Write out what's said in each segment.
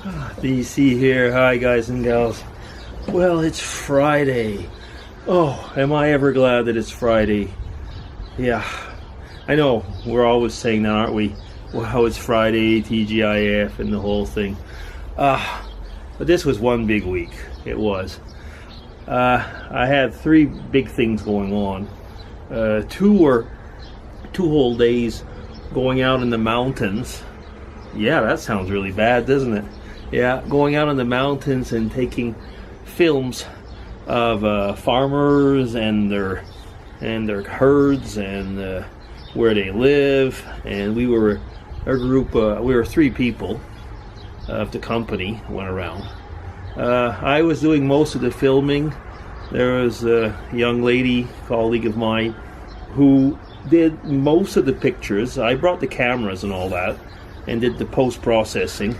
DC here. Hi guys and gals. Well, it's Friday. Oh, am I ever glad that it's Friday. Yeah, I know we're always saying that, aren't we? Wow, it's Friday, TGIF and the whole thing. But this was one big week. It was. I had 3 big things going on. 2 whole days going out in the mountains. Yeah, that sounds really bad, doesn't it? Yeah, going out in the mountains and taking films of farmers and their herds and where they live. And we were a group. We were 3 people of the company went around. I was doing most of the filming. There was a young lady, colleague of mine, who did most of the pictures. I brought the cameras and all that and did the post-processing,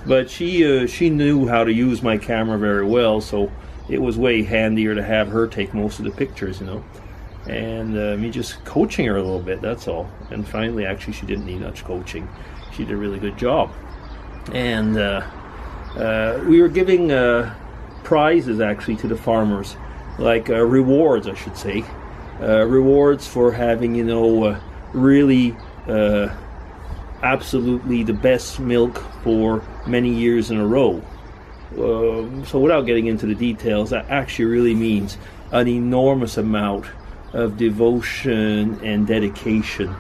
but she knew how to use my camera very well, so it was way handier to have her take most of the pictures, you know, and me just coaching her a little bit, that's all. And finally, actually, she didn't need much coaching. She did a really good job. And we were giving prizes actually to the farmers, like rewards, I should say, rewards for having, you know, really absolutely the best milk for many years in a row. So without getting into the details, that actually really means an enormous amount of devotion and dedication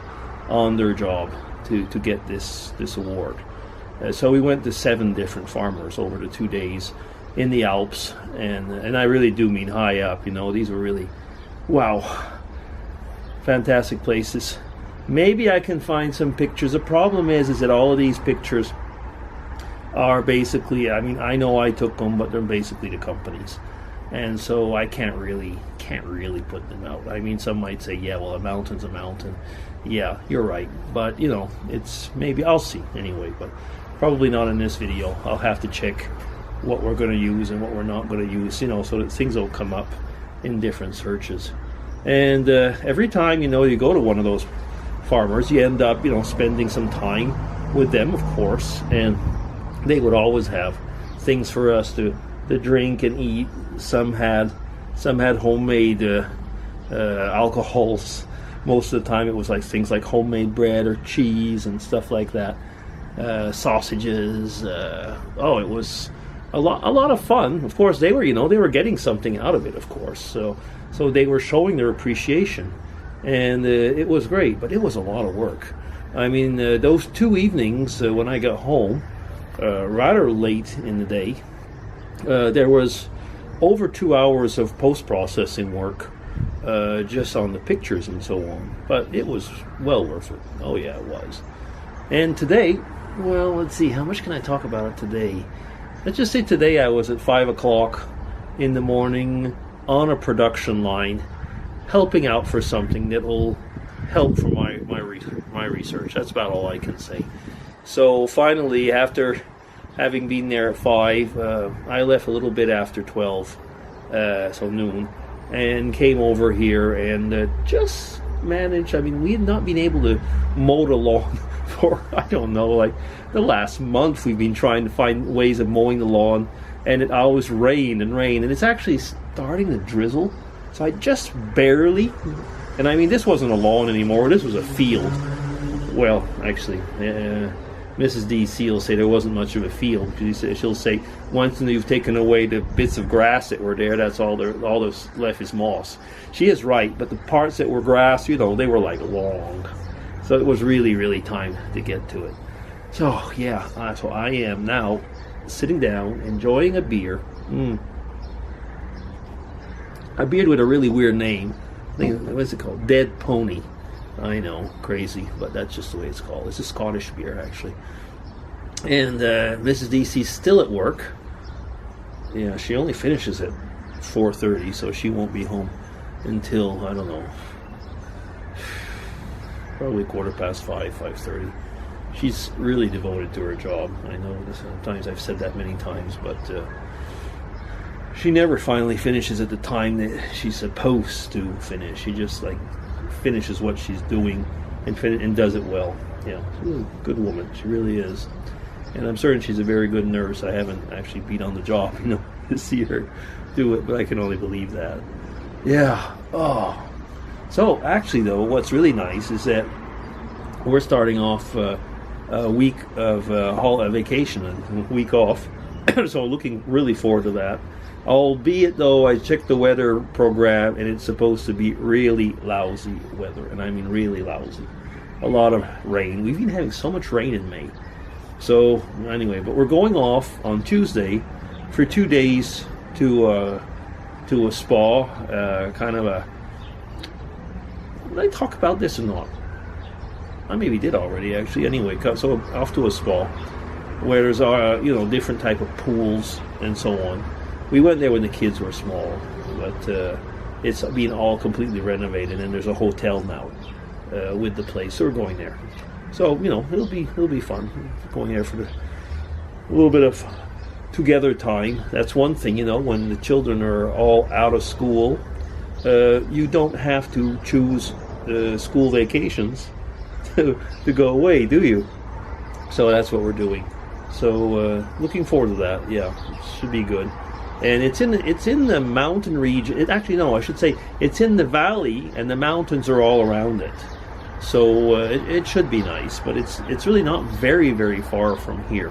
on their job to get this award. So we went to 7 different farmers over the 2 days in the Alps, and I really do mean high up, you know. These were really, wow, fantastic places. Maybe I can find some pictures. The problem is that all of these pictures are basically, I mean, I know I took them, but they're basically the company's, and so I can't really put them out. I mean, some might say, yeah, well, a mountain's a mountain. Yeah, you're right, but you know, it's maybe, I'll see anyway, but probably not in this video. I'll have to check what we're going to use and what we're not going to use, you know, so that things will come up in different searches. And every time, you know, you go to one of those farmers, you end up, you know, spending some time with them, of course, and they would always have things for us to drink and eat. Some had homemade alcohols. Most of the time it was like things like homemade bread or cheese and stuff like that, sausages. It was a lot of fun. Of course, they were, you know, they were getting something out of it, of course, so they were showing their appreciation. And it was great, but it was a lot of work. I mean, those 2 evenings when I got home, rather late in the day, there was over 2 hours of post-processing work just on the pictures and so on. But it was well worth it. Oh yeah, it was. And today, well, let's see, how much can I talk about it today? Let's just say today I was at 5 o'clock in the morning on a production line, helping out for something that will help for my research. That's about all I can say. So finally, after having been there at 5, I left a little bit after 12, so noon, and came over here and just managed. I mean, we had not been able to mow the lawn for, I don't know, like the last month. We've been trying to find ways of mowing the lawn, and it always rained, and it's actually starting to drizzle. So I just barely, and I mean, this wasn't a lawn anymore, this was a field. Well, actually, Mrs. DC will say there wasn't much of a field. She'll say, once you've taken away the bits of grass that were there, that's all that's left is moss. She is right, but the parts that were grass, you know, they were like long. So it was really, really time to get to it. So, yeah, so I am now sitting down, enjoying a beer. A beer with a really weird name. What's it called? Dead Pony. I know, crazy, but that's just the way it's called. It's a Scottish beer, actually. And Mrs. DC's still at work. Yeah, she only finishes at 4:30, so she won't be home until, I don't know, probably 5:15, 5:30. She's really devoted to her job. I know sometimes I've said that many times, but she never finally finishes at the time that she's supposed to finish. She just like finishes what she's doing and does it well. Yeah, she's a good woman. She really is. And I'm certain she's a very good nurse. I haven't actually been on the job, to see her do it, but I can only believe that. Yeah. Oh. So actually, though, what's really nice is that we're starting off a week of vacation, a week off. So looking really forward to that. Albeit, though, I checked the weather program, and it's supposed to be really lousy weather, and I mean really lousy. A lot of rain. We've been having so much rain in May. So anyway, but we're going off on Tuesday for 2 days to a spa, kind of a. Did I talk about this or not? I maybe did already, actually. Anyway, so off to a spa where there's different type of pools and so on. We went there when the kids were small, but it's been all completely renovated, and there's a hotel now with the place. So we're going there. So it'll be fun going there for a little bit of together time. That's one thing, when the children are all out of school, you don't have to choose school vacations to go away, do you? So that's what we're doing. So looking forward to that. Yeah, it should be good. And it's in the mountain region. I should say it's in the valley, and the mountains are all around it. So it should be nice, but it's really not very, very far from here.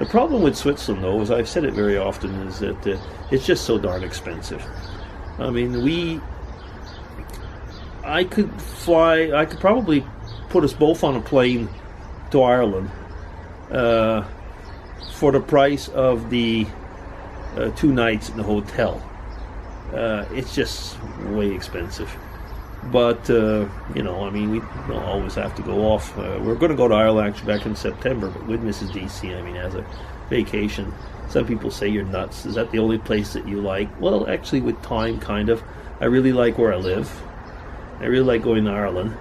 The problem with Switzerland, though, as I've said it very often, is that it's just so darn expensive. I mean, I could probably put us both on a plane to Ireland for the price of the 2 nights in the hotel. It's just way expensive. But, we don't always have to go off. We're going to go to Ireland actually back in September, but with Mrs. DC, as a vacation. Some people say you're nuts. Is that the only place that you like? Well, actually, with time, kind of. I really like where I live. I really like going to Ireland.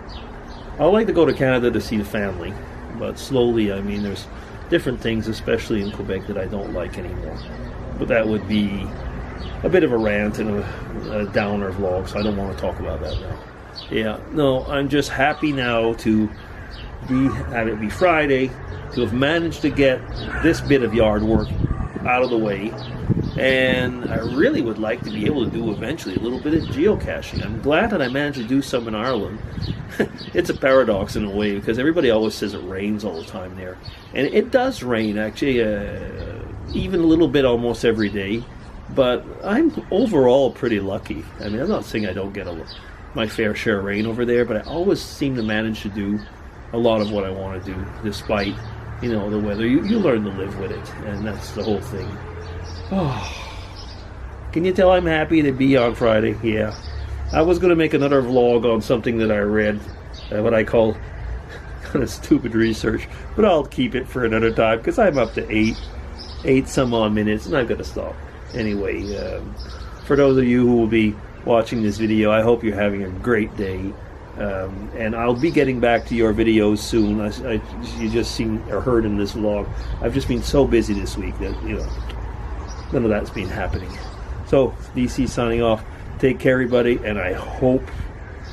I like to go to Canada to see the family, but slowly, there's different things, especially in Quebec, that I don't like anymore. But that would be a bit of a rant and a downer vlog, so I don't want to talk about that now. Yeah, no, I'm just happy now to have it be Friday, to have managed to get this bit of yard work out of the way, and I really would like to be able to do eventually a little bit of geocaching. I'm glad that I managed to do some in Ireland. It's a paradox in a way, because everybody always says it rains all the time there, and it does rain actually, even a little bit almost every day. But I'm overall pretty lucky. I'm not saying I don't get my fair share of rain over there, but I always seem to manage to do a lot of what I want to do, despite, the weather. You learn to live with it, and that's the whole thing. Oh, can you tell I'm happy to be on Friday? Yeah. I was going to make another vlog on something that I read, what I call kind of stupid research, but I'll keep it for another time, because I'm up to eight some odd minutes, and I've got to stop. Anyway, for those of you who will be watching this video, I hope you're having a great day, and I'll be getting back to your videos soon. You just seen or heard in this vlog, I've just been so busy this week that none of that's been happening. So DC signing off. Take care, everybody, and I hope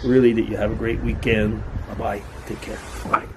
really that you have a great weekend. Bye bye. Take care. Bye.